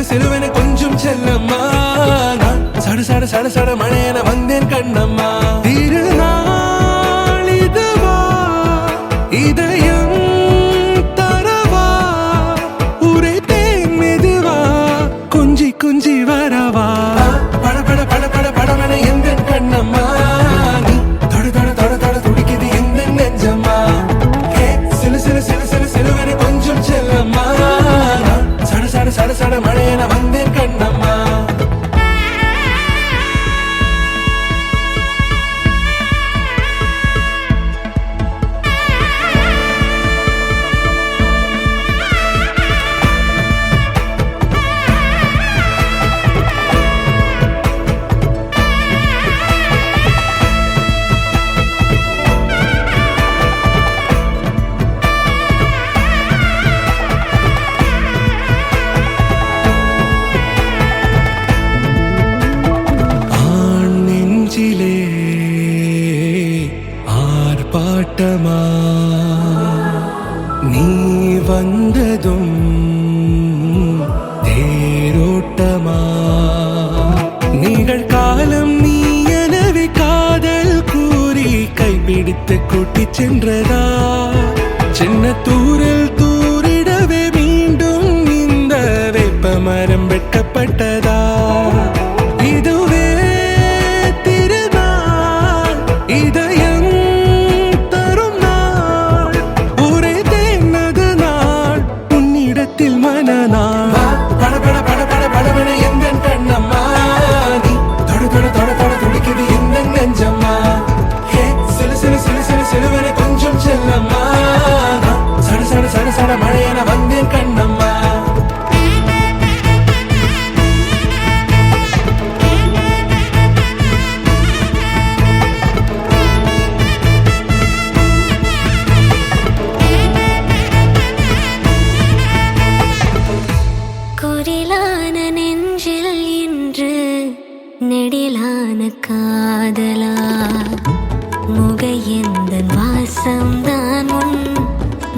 சிலுவென கொஞ்சம் செல்லம்மா. நான் சட சட சட சட மழையென வந்தேன் கண்ணம்மா. திருநாள் இதுவா இதயம் தரவா உரைத்தேன் மெதுவா கொஞ்சி கொஞ்சி வரவா. பட பட பட பட படவென எந்த கண்ணம்மா. நீ தொட தொட தொட தொட துடிக்குது எந்த நெஞ்சம்மா. சிலு சிலு சிலு சிலு சிலுவென கொஞ்சம் செல்லம்மா. சட சட சட சட மழையென வந்தேன் கண்ணம்மா. ஆர்ப்பாட்டமா நீ வந்ததும் தேரோட்டமா நிகழ்காலம் நீ எனவே காதல் கூறி கைப்பிடித்து கூட்டிச் சென்றதா. சின்ன தூரல் தூரிடவே மீண்டும் இந்த வேப்ப மரம் வெட்கப்பட்டதா. இதுவே திருநாள் இதயம் தரும் நாள் உரைத்தேனது நாள் உன்னிடத்தில் மனநாள். பட பட பட பட படவென எந்த கண்ணம்மா. நீ தொட தொட தொட தொட துடிக்குது எந்த நெஞ்சம்மா. சிலு சிலு சிலு சிலு சிலுவென கொஞ்சம் செல்லம்மா. சட சட சட சட மழையென வந்தேன் கண்ணம்மா. குரிலான நெஞ்சில் இன்று நெடிலான காதலா. முகையெந்தன் வாசம்தான் உன்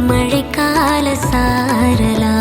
மழைக்கால சாரலா.